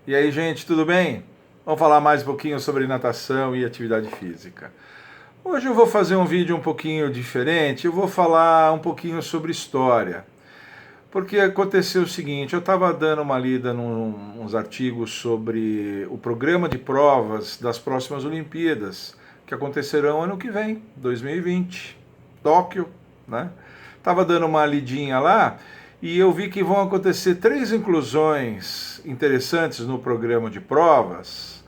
E aí, gente, tudo bem? Vamos falar mais um pouquinho sobre natação e atividade física. Hoje eu vou fazer um vídeo um pouquinho diferente, eu vou falar um pouquinho sobre história. Porque aconteceu o seguinte, eu estava dando uma lida nos artigos sobre o programa de provas das próximas Olimpíadas, que acontecerão ano que vem, 2020, Tóquio, né? Estava dando uma lidinha lá e eu vi que vão acontecer 3 inclusões interessantes no programa de provas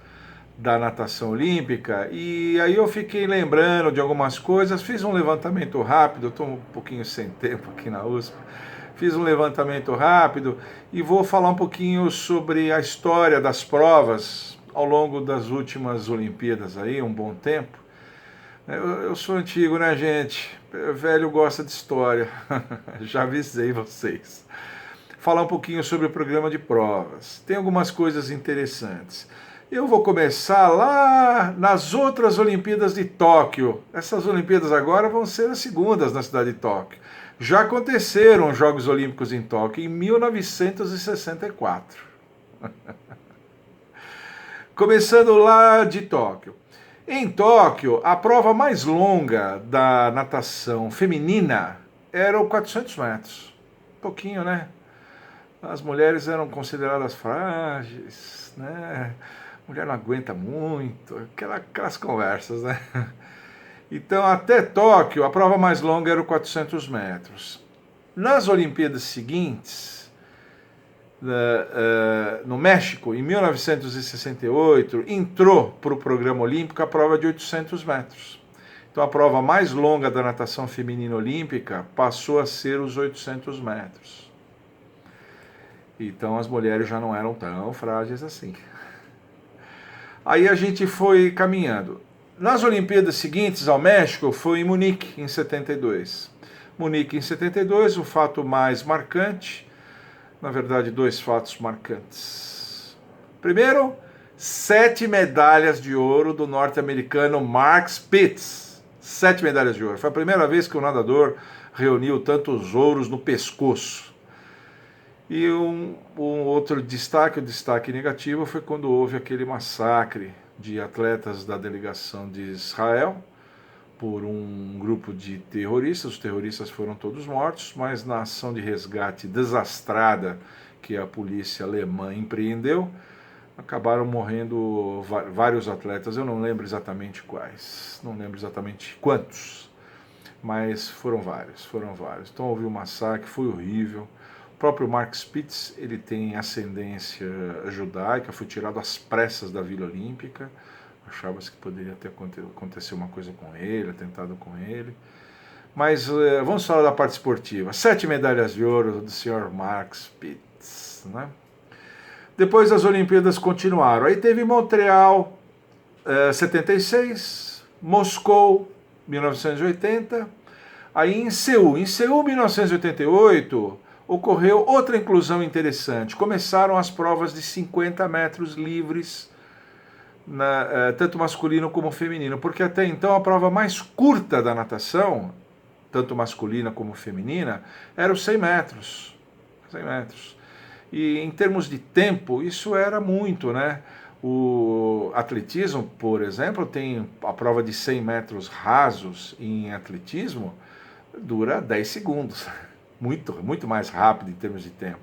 da natação olímpica, e aí eu fiquei lembrando de algumas coisas, fiz um levantamento rápido, eu estou um pouquinho sem tempo aqui na USP, fiz um levantamento rápido e vou falar um pouquinho sobre a história das provas ao longo das últimas Olimpíadas aí, um bom tempo. Eu sou antigo, né, gente? Velho gosta de história. Já avisei vocês. Falar um pouquinho sobre o programa de provas. Tem algumas coisas interessantes. Eu vou começar lá nas outras Olimpíadas de Tóquio. Essas Olimpíadas agora vão ser as segundas na cidade de Tóquio. Já aconteceram os Jogos Olímpicos em Tóquio em 1964. Começando lá de Tóquio. Em Tóquio, a prova mais longa da natação feminina era o 400 metros. Pouquinho, né? As mulheres eram consideradas frágeis, né? Mulher não aguenta muito, aquelas conversas, né? Então, até Tóquio, a prova mais longa era o 400 metros. Nas Olimpíadas seguintes, no México, em 1968, entrou para o programa olímpico a prova de 800 metros. Então, a prova mais longa da natação feminina olímpica passou a ser os 800 metros. Então, as mulheres já não eram tão frágeis assim. Aí a gente foi caminhando. Nas Olimpíadas seguintes ao México, foi em Munique, em 72. Munique, em 72, o fato mais marcante, na verdade, 2 fatos marcantes. Primeiro, 7 medalhas de ouro do norte-americano Mark Spitz. 7 medalhas de ouro. Foi a primeira vez que o nadador reuniu tantos ouros no pescoço. E um outro destaque, o destaque negativo, foi quando houve aquele massacre de atletas da delegação de Israel por um grupo de terroristas. Os terroristas foram todos mortos, mas na ação de resgate desastrada que a polícia alemã empreendeu, acabaram morrendo vários atletas. Eu não lembro exatamente quais, não lembro exatamente quantos, mas foram vários. Então houve um massacre, foi horrível. O próprio Mark Spitz, ele tem ascendência judaica, foi tirado às pressas da Vila Olímpica. Achava-se que poderia ter acontecido uma coisa com ele, atentado com ele. Mas vamos falar da parte esportiva. 7 medalhas de ouro do senhor Mark Spitz, né? Depois as Olimpíadas continuaram. Aí teve Montreal, 76, Moscou, 1980. Aí em Seul, 1988, ocorreu outra inclusão interessante. Começaram as provas de 50 metros livres, tanto masculino como feminino, porque até então a prova mais curta da natação, tanto masculina como feminina, era os 100 metros. 100 metros. E em termos de tempo, isso era muito, né? O atletismo, por exemplo, tem a prova de 100 metros rasos em atletismo, dura 10 segundos. Muito mais rápido em termos de tempo.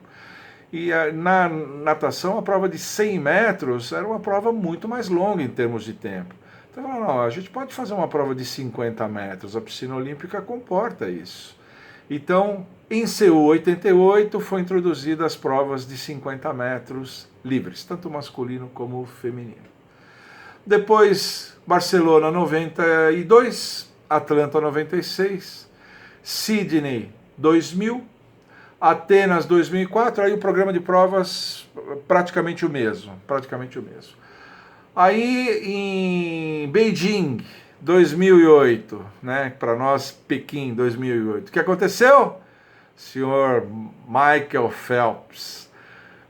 E na natação, a prova de 100 metros era uma prova muito mais longa em termos de tempo. Então, não, a gente pode fazer uma prova de 50 metros, a piscina olímpica comporta isso. Então, em Seul 88, foi introduzida as provas de 50 metros livres, tanto masculino como feminino. Depois, Barcelona 92, Atlanta 96, Sydney 2000, Atenas 2004, aí o programa de provas praticamente o mesmo. Aí em Beijing 2008, né, para nós Pequim 2008, o que aconteceu? O senhor Michael Phelps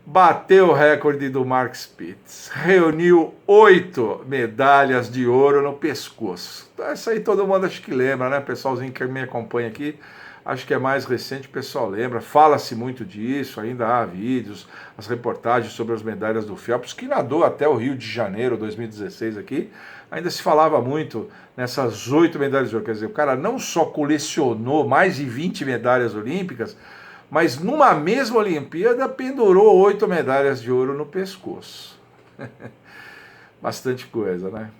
bateu o recorde do Mark Spitz, reuniu 8 medalhas de ouro no pescoço. Isso aí todo mundo acho que lembra, né? Pessoalzinho que me acompanha aqui acho que é mais recente, o pessoal lembra, fala-se muito disso, ainda há vídeos, as reportagens sobre as medalhas do Phelps, que nadou até o Rio de Janeiro 2016 aqui, ainda se falava muito nessas 8 medalhas de ouro. Quer dizer, o cara não só colecionou mais de 20 medalhas olímpicas, mas numa mesma Olimpíada pendurou 8 medalhas de ouro no pescoço. Bastante coisa, né?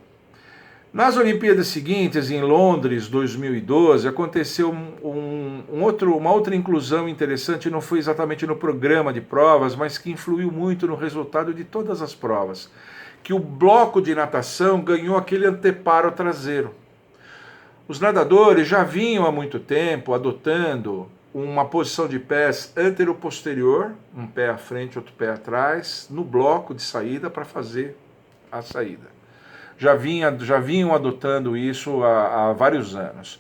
Nas Olimpíadas seguintes, em Londres, 2012, aconteceu uma outra inclusão interessante, não foi exatamente no programa de provas, mas que influiu muito no resultado de todas as provas, que o bloco de natação ganhou aquele anteparo traseiro. Os nadadores já vinham há muito tempo adotando uma posição de pés antero-posterior, um pé à frente, outro pé atrás, no bloco de saída para fazer a saída. Já vinham adotando isso há vários anos.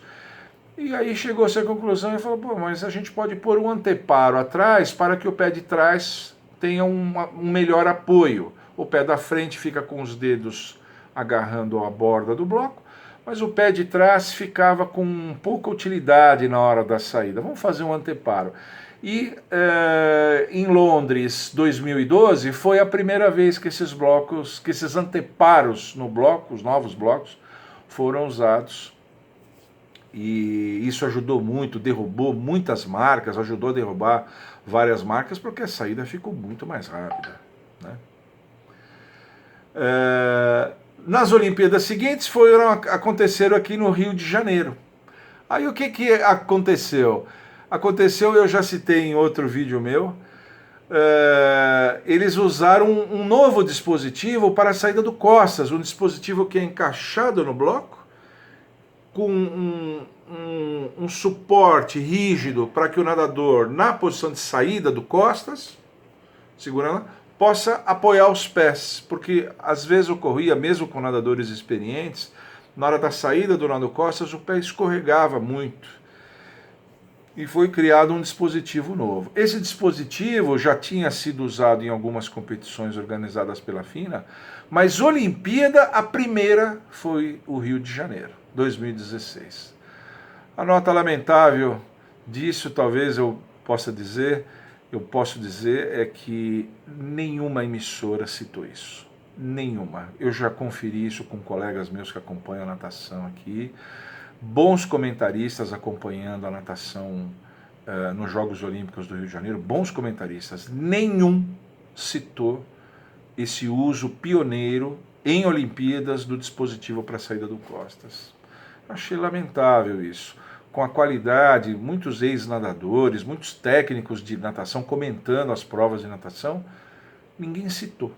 E aí chegou-se à conclusão e falou, pô, mas a gente pode pôr um anteparo atrás para que o pé de trás tenha um melhor apoio. O pé da frente fica com os dedos agarrando a borda do bloco, mas o pé de trás ficava com pouca utilidade na hora da saída. Vamos fazer um anteparo. E em Londres 2012 foi a primeira vez que esses blocos, que esses anteparos no bloco, os novos blocos, foram usados. E isso ajudou muito, derrubou muitas marcas, ajudou a derrubar várias marcas, porque a saída ficou muito mais rápida, né? Nas Olimpíadas seguintes aconteceram aqui no Rio de Janeiro. Aí o que aconteceu? Aconteceu, eu já citei em outro vídeo meu, eles usaram um novo dispositivo para a saída do costas, um dispositivo que é encaixado no bloco, com um suporte rígido para que o nadador, na posição de saída do costas, segurando, possa apoiar os pés, porque às vezes ocorria, mesmo com nadadores experientes, na hora da saída do nado costas, o pé escorregava muito. E foi criado um dispositivo novo. Esse dispositivo já tinha sido usado em algumas competições organizadas pela FINA, mas Olimpíada, a primeira foi o Rio de Janeiro, 2016. A nota lamentável disso, talvez eu posso dizer, é que nenhuma emissora citou isso. Nenhuma. Eu já conferi isso com colegas meus que acompanham a natação aqui. Bons comentaristas acompanhando a natação nos Jogos Olímpicos do Rio de Janeiro, bons comentaristas, nenhum citou esse uso pioneiro em Olimpíadas do dispositivo para a saída do costas. Achei lamentável isso. Com a qualidade, muitos ex-nadadores, muitos técnicos de natação comentando as provas de natação, ninguém citou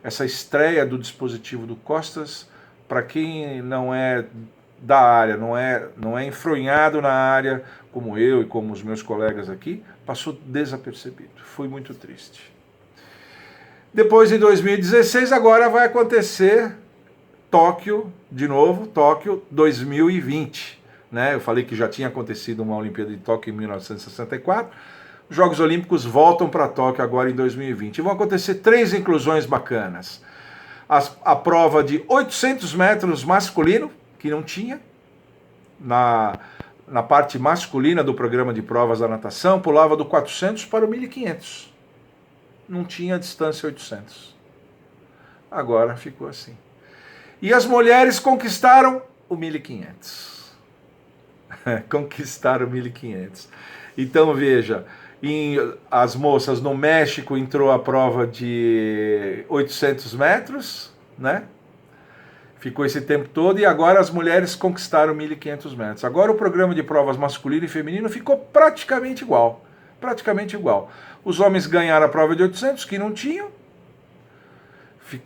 essa estreia do dispositivo do costas. Para quem não é da área, não é enfronhado na área, como eu e como os meus colegas aqui, passou desapercebido. Foi muito triste. Depois, em 2016, agora vai acontecer Tóquio, de novo, Tóquio 2020. Né? Eu falei que já tinha acontecido uma Olimpíada de Tóquio em 1964. Os Jogos Olímpicos voltam para Tóquio agora em 2020. E vão acontecer 3 inclusões bacanas. A prova de 800 metros masculino, que não tinha, na parte masculina do programa de provas da natação, pulava do 400 para o 1500. Não tinha distância 800. Agora ficou assim. E as mulheres conquistaram o 1500. Conquistaram o 1500. Então veja, as moças no México entrou a prova de 800 metros, né? Ficou esse tempo todo e agora as mulheres conquistaram 1.500 metros. Agora o programa de provas masculino e feminino ficou praticamente igual. Praticamente igual. Os homens ganharam a prova de 800, que não tinham.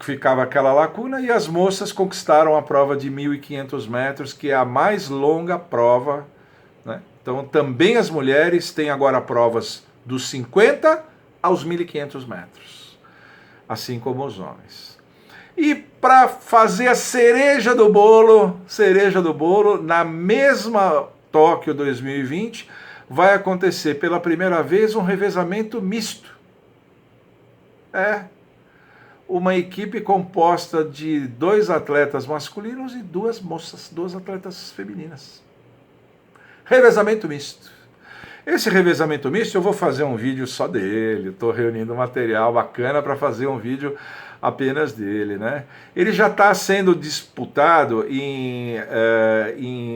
Ficava aquela lacuna, e as moças conquistaram a prova de 1.500 metros, que é a mais longa prova, né? Então também as mulheres têm agora provas dos 50 aos 1.500 metros, assim como os homens. E para fazer a cereja do bolo, na mesma Tóquio 2020, vai acontecer pela primeira vez um revezamento misto. uma equipe composta de 2 atletas masculinos e 2 moças, 2 atletas femininas. Revezamento misto. Esse revezamento misto eu vou fazer um vídeo só dele, estou reunindo material bacana para fazer um vídeo apenas dele, né? Ele já está sendo disputado em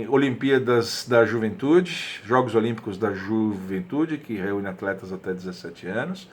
Olimpíadas da Juventude, Jogos Olímpicos da Juventude, que reúne atletas até 17 anos.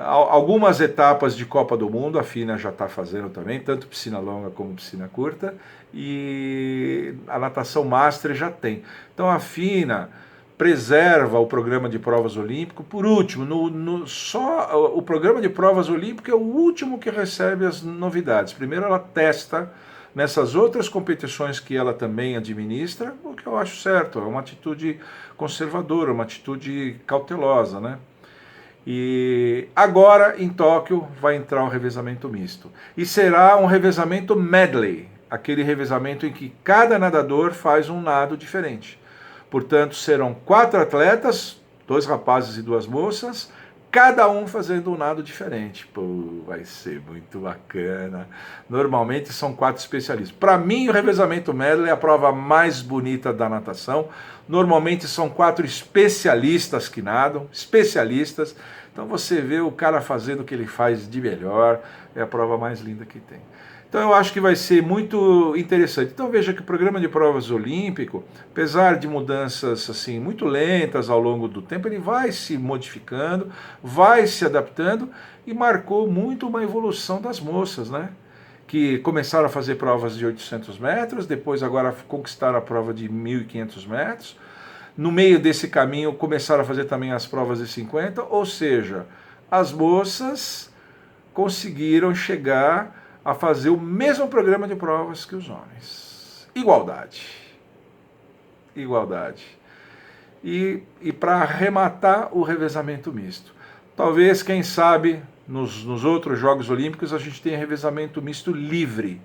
Algumas etapas de Copa do Mundo a FINA já está fazendo também, tanto piscina longa como piscina curta, e a natação master já tem. Então a FINA preserva o programa de provas olímpico. Por último, só o programa de provas olímpico é o último que recebe as novidades. Primeiro ela testa nessas outras competições que ela também administra, o que eu acho certo, é uma atitude conservadora, uma atitude cautelosa, né? E agora em Tóquio vai entrar um revezamento misto. E será um revezamento medley, aquele revezamento em que cada nadador faz um nado diferente. Portanto, serão 4 atletas, 2 rapazes e 2 moças, cada um fazendo um nado diferente. Pô, vai ser muito bacana. Normalmente são 4 especialistas. Para mim, o revezamento medley é a prova mais bonita da natação. Normalmente são 4 especialistas que nadam, especialistas. Então você vê o cara fazendo o que ele faz de melhor, é a prova mais linda que tem. Então eu acho que vai ser muito interessante. Então veja que o programa de provas olímpico, apesar de mudanças assim muito lentas ao longo do tempo, ele vai se modificando, vai se adaptando e marcou muito uma evolução das moças, né? Que começaram a fazer provas de 800 metros, depois agora conquistaram a prova de 1.500 metros. No meio desse caminho começaram a fazer também as provas de 50, ou seja, as moças conseguiram chegar a fazer o mesmo programa de provas que os homens. Igualdade. Igualdade. E para arrematar o revezamento misto. Talvez, quem sabe, nos outros Jogos Olímpicos a gente tenha revezamento misto livre,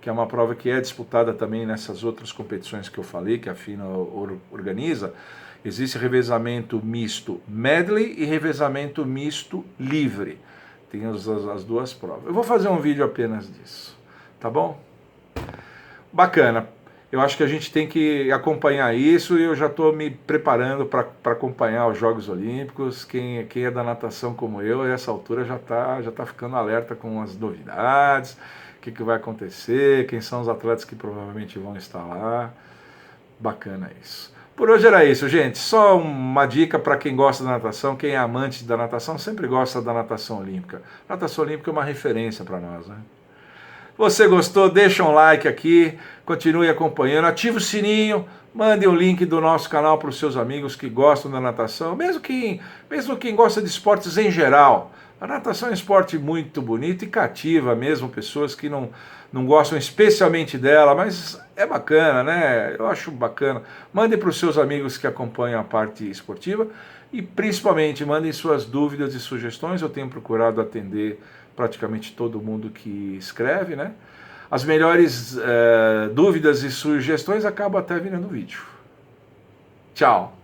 que é uma prova que é disputada também nessas outras competições que eu falei, que a FINA organiza. Existe revezamento misto medley e revezamento misto livre. Tem as 2 provas. Eu vou fazer um vídeo apenas disso, tá bom? Bacana. Eu acho que a gente tem que acompanhar isso e eu já estou me preparando para acompanhar os Jogos Olímpicos. Quem é da natação como eu, a essa altura já tá ficando alerta com as novidades, o que vai acontecer, quem são os atletas que provavelmente vão estar lá. Bacana isso. Por hoje era isso, gente. Só uma dica para quem gosta da natação, quem é amante da natação, sempre gosta da natação olímpica. A natação olímpica é uma referência para nós, né? Você gostou? Deixa um like aqui, continue acompanhando, ative o sininho, mande o link do nosso canal para os seus amigos que gostam da natação, mesmo quem gosta de esportes em geral. A natação é um esporte muito bonito e cativa mesmo pessoas que não gostam especialmente dela, mas é bacana, né? Eu acho bacana. Mande para os seus amigos que acompanham a parte esportiva e principalmente mandem suas dúvidas e sugestões. Eu tenho procurado atender praticamente todo mundo que escreve, né? As melhores dúvidas e sugestões acabam até vindo no vídeo. Tchau!